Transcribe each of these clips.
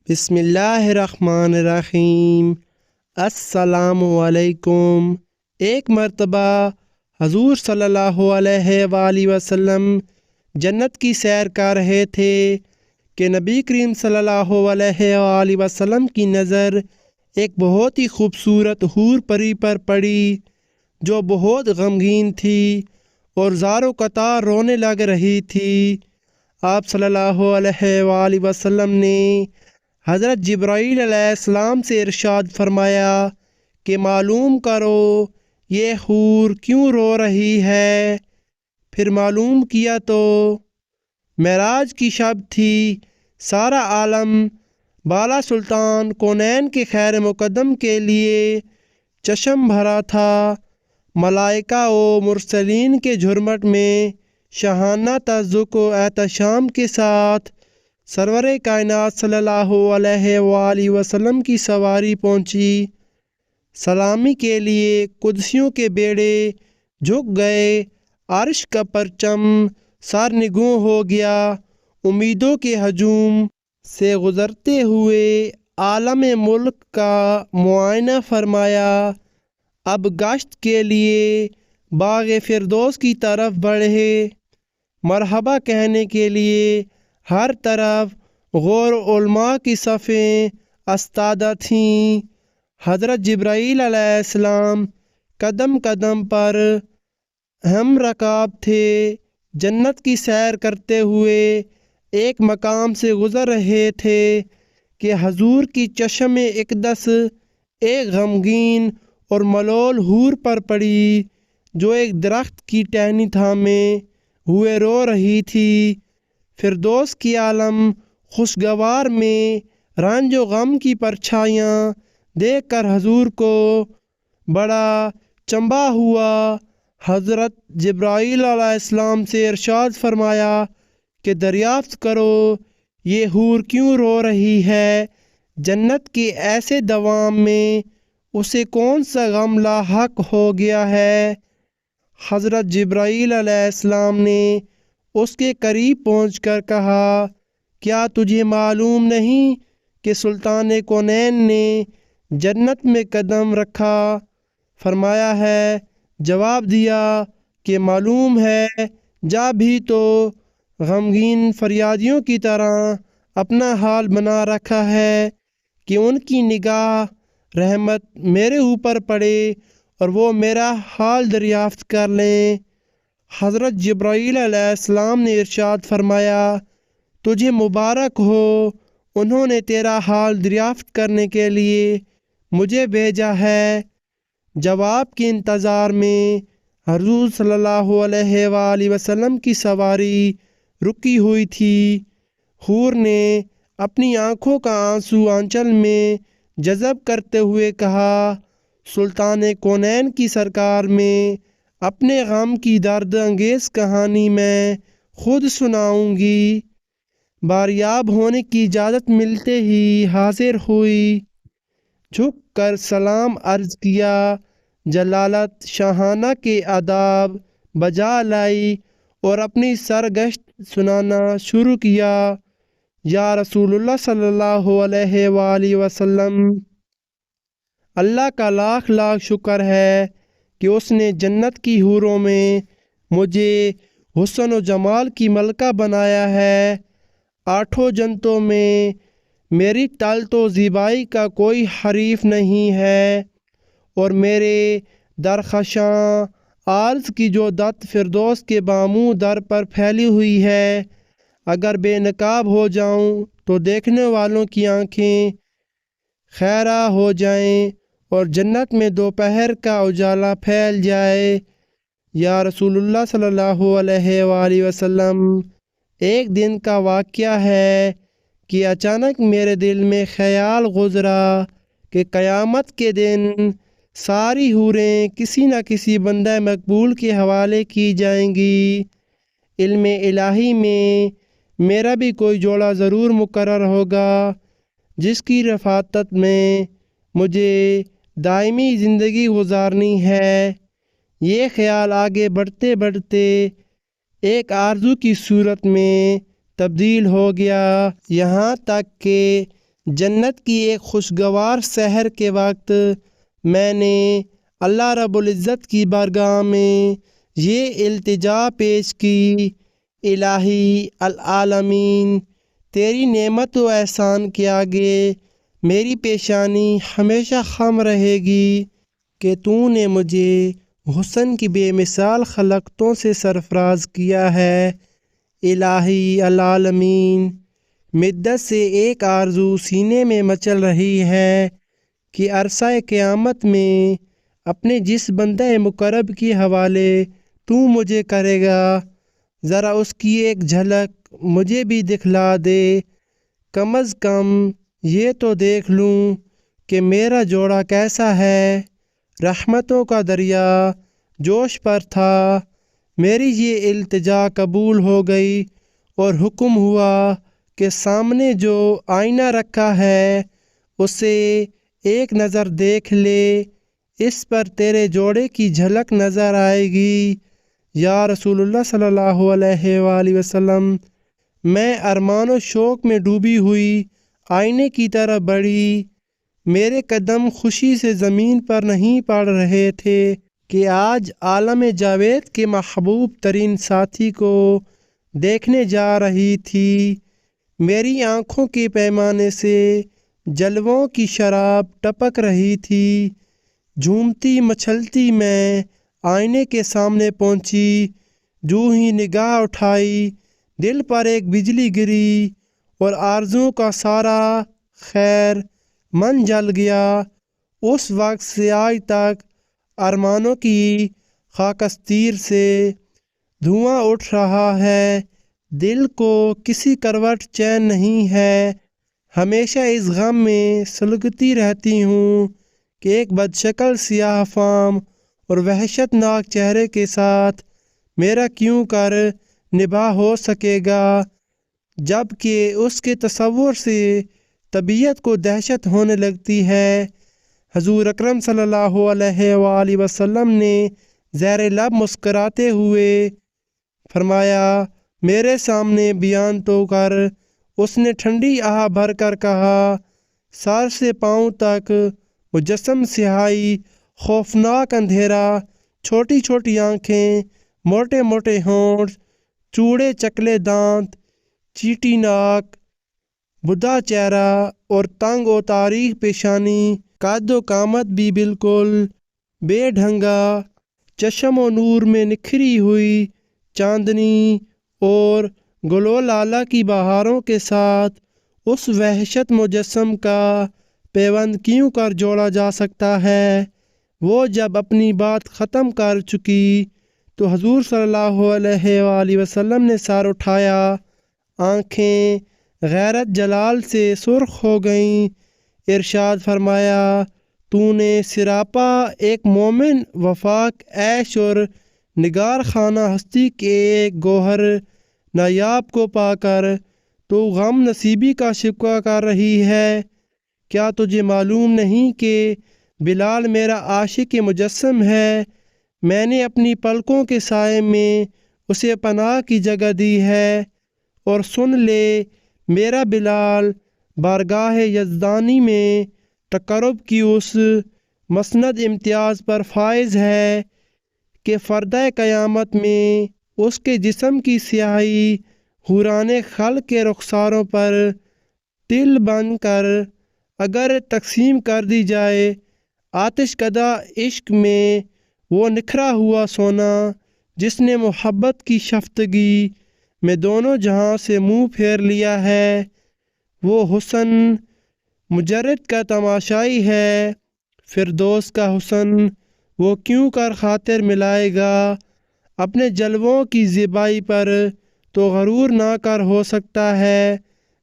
بسم اللہ الرحمن الرحیم۔ السلام علیکم۔ ایک مرتبہ حضور صلی اللہ علیہ وآلہ وسلم جنت کی سیر کر رہے تھے کہ نبی کریم صلی اللہ علیہ وآلہ وسلم کی نظر ایک بہت ہی خوبصورت حور پری پر پڑی جو بہت غمگین تھی اور زار و قطار رونے لگ رہی تھی۔ آپ صلی اللہ علیہ وآلہ وسلم نے حضرت جبرائیل علیہ السلام سے ارشاد فرمایا کہ معلوم کرو یہ حور کیوں رو رہی ہے۔ پھر معلوم کیا تو معراج کی شب تھی۔ سارا عالم بالا سلطان کونین کے خیر مقدم کے لیے چشم بھرا تھا۔ ملائکہ و مرسلین کے جھرمٹ میں شاہانہ تذک و احتشام کے ساتھ سرور کائنات صلی اللہ علیہ وآلہ وسلم کی سواری پہنچی۔ سلامی کے لیے قدسیوں کے بیڑے جھک گئے، عرش کا پرچم سرنگوں ہو گیا۔ امیدوں کے ہجوم سے گزرتے ہوئے عالم ملک کا معائنہ فرمایا۔ اب گشت کے لیے باغ فردوس کی طرف بڑھے۔ مرحبا کہنے کے لیے ہر طرف غور علماء کی صفیں استادہ تھیں۔ حضرت جبرائیل علیہ السلام قدم قدم پر ہم رکاب تھے۔ جنت کی سیر کرتے ہوئے ایک مقام سے گزر رہے تھے کہ حضور کی چشم اقدس ایک غمگین اور ملول حور پر پڑی جو ایک درخت کی ٹہنی تھامے ہوئے رو رہی تھی۔ فردوس کی عالم خوشگوار میں رنج و غم کی پرچھائیاں دیکھ کر حضور کو بڑا چنبھا ہوا۔ حضرت جبرائیل علیہ السلام سے ارشاد فرمایا کہ دریافت کرو یہ حور کیوں رو رہی ہے۔ جنت کے ایسے دوام میں اسے کون سا غم لاحق ہو گیا ہے۔ حضرت جبرائیل علیہ السلام نے اس کے قریب پہنچ کر کہا، کیا تجھے معلوم نہیں کہ سلطان کونین نے جنت میں قدم رکھا؟ فرمایا ہے۔ جواب دیا کہ معلوم ہے، جا بھی تو غمگین فریادیوں کی طرح اپنا حال بنا رکھا ہے کہ ان کی نگاہ رحمت میرے اوپر پڑے اور وہ میرا حال دریافت کر لیں۔ حضرت جبرائیل علیہ السلام نے ارشاد فرمایا، تجھے مبارک ہو، انہوں نے تیرا حال دریافت کرنے کے لیے مجھے بھیجا ہے۔ جواب کے انتظار میں حضور صلی اللہ علیہ وآلہ وسلم کی سواری رکی ہوئی تھی۔ حور نے اپنی آنکھوں کا آنسو آنچل میں جذب کرتے ہوئے کہا، سلطان کونین کی سرکار میں اپنے غم کی درد انگیز کہانی میں خود سناؤں گی۔ باریاب ہونے کی اجازت ملتے ہی حاضر ہوئی، جھک کر سلام عرض کیا، جلالت شاہانہ کے آداب بجا لائی اور اپنی سرگشت سنانا شروع کیا۔ یا رسول اللہ صلی اللہ علیہ وآلہ وسلم، اللہ کا لاکھ لاکھ شکر ہے کہ اس نے جنت کی حوروں میں مجھے حسن و جمال کی ملکہ بنایا ہے۔ آٹھوں جنتوں میں میری طلعت و زیبائی کا کوئی حریف نہیں ہے، اور میرے درخشاں عارض کی جو دت فردوس کے باموں در پر پھیلی ہوئی ہے، اگر بے نقاب ہو جاؤں تو دیکھنے والوں کی آنکھیں خیرہ ہو جائیں اور جنت میں دوپہر کا اجالا پھیل جائے۔ یا رسول اللہ صلی اللہ علیہ وآلہ وسلم، ایک دن کا واقعہ ہے کہ اچانک میرے دل میں خیال گزرا کہ قیامت کے دن ساری حوریں کسی نہ کسی بندہ مقبول کے حوالے کی جائیں گی۔ علم الہی میں میرا بھی کوئی جوڑا ضرور مقرر ہوگا جس کی رفاقت میں مجھے دائمی زندگی گزارنی ہے۔ یہ خیال آگے بڑھتے بڑھتے ایک آرزو کی صورت میں تبدیل ہو گیا، یہاں تک کہ جنت کی ایک خوشگوار سحر کے وقت میں نے اللہ رب العزت کی بارگاہ میں یہ التجا پیش کی، الہی العالمین، تیری نعمت و احسان کے آگے میری پیشانی ہمیشہ خم رہے گی کہ تو نے مجھے حسن کی بے مثال خلقتوں سے سرفراز کیا ہے۔ الہی العالمین، مدت سے ایک آرزو سینے میں مچل رہی ہے کہ عرصہ قیامت میں اپنے جس بندہ مقرب کے حوالے تو مجھے کرے گا، ذرا اس کی ایک جھلک مجھے بھی دکھلا دے، کم از کم یہ تو دیکھ لوں کہ میرا جوڑا کیسا ہے۔ رحمتوں کا دریا جوش پر تھا، میری یہ التجا قبول ہو گئی اور حکم ہوا کہ سامنے جو آئینہ رکھا ہے اسے ایک نظر دیکھ لے، اس پر تیرے جوڑے کی جھلک نظر آئے گی۔ یا رسول اللہ صلی اللہ علیہ وآلہ وسلم، میں ارمان و شوق میں ڈوبی ہوئی آئینے کی طرف بڑھی، میرے قدم خوشی سے زمین پر نہیں پڑ رہے تھے کہ آج عالم جاوید کے محبوب ترین ساتھی کو دیکھنے جا رہی تھی۔ میری آنکھوں کے پیمانے سے جلووں کی شراب ٹپک رہی تھی۔ جھومتی مچھلتی میں آئینے کے سامنے پہنچی، جو ہی نگاہ اٹھائی دل پر ایک بجلی گری اور آرزوؤں کا سارا خیر من جل گیا۔ اس وقت سے آج تک ارمانوں کی خاکستیر سے دھواں اٹھ رہا ہے، دل کو کسی کروٹ چین نہیں ہے، ہمیشہ اس غم میں سلگتی رہتی ہوں کہ ایک بدشکل سیاہ فام اور وحشت ناک چہرے کے ساتھ میرا کیوں کر نباہ ہو سکے گا، جب کہ اس کے تصور سے طبیعت کو دہشت ہونے لگتی ہے۔ حضور اکرم صلی اللہ علیہ وآلہ وسلم نے زیر لب مسکراتے ہوئے فرمایا، میرے سامنے بیان تو کر۔ اس نے ٹھنڈی آہ بھر کر کہا، سر سے پاؤں تک مجسم سیاہی، خوفناک اندھیرا، چھوٹی چھوٹی آنکھیں، موٹے موٹے ہونٹ، چوڑے چکلے دانت، چیٹی ناک، بڈھا چہرہ اور تنگ و تاریک پیشانی، قد و قامت بھی بالکل بے ڈھنگا، چشم و نور میں نکھری ہوئی چاندنی اور گل و لالہ کی بہاروں کے ساتھ اس وحشت مجسم کا پیوند کیوں کر جوڑا جا سکتا ہے۔ وہ جب اپنی بات ختم کر چکی تو حضور صلی اللہ علیہ وآلہ وسلم نے سر اٹھایا، آنکھیں غیرت جلال سے سرخ ہو گئیں، ارشاد فرمایا، تو نے سراپا ایک مومن وفاق عیش اور نگار خانہ ہستی کے ایک گوہر نایاب کو پا کر تو غم نصیبی کا شکوہ کر رہی ہے۔ کیا تجھے معلوم نہیں کہ بلال میرا عاشق مجسم ہے؟ میں نے اپنی پلکوں کے سائے میں اسے پناہ کی جگہ دی ہے، اور سن لے میرا بلال بارگاہ یزدانی میں تقرب کی اس مسند امتیاز پر فائز ہے کہ فردہ قیامت میں اس کے جسم کی سیاہی حوران خلق کے رخساروں پر تل بن کر اگر تقسیم کر دی جائے، آتش کدہ عشق میں وہ نکھرا ہوا سونا جس نے محبت کی شفتگی میں دونوں جہاں سے منہ پھیر لیا ہے، وہ حسن مجرد کا تماشائی ہے، فردوس کا حسن وہ کیوں کر خاطر ملائے گا، اپنے جلووں کی زیبائی پر تو غرور نہ کر ہو سکتا ہے،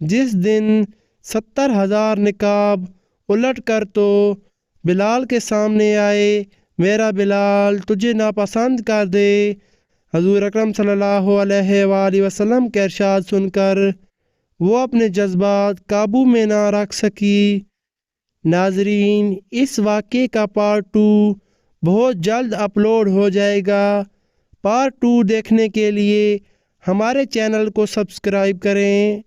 جس دن 70,000 نقاب الٹ کر تو بلال کے سامنے آئے، میرا بلال تجھے ناپسند کر دے۔ حضور اکرم صلی اللہ علیہ وآلہ وسلم کے ارشاد سن کر وہ اپنے جذبات قابو میں نہ رکھ سکی۔ ناظرین، اس واقعے کا پارٹ 2 بہت جلد اپلوڈ ہو جائے گا۔ پارٹ 2 دیکھنے کے لیے ہمارے چینل کو سبسکرائب کریں۔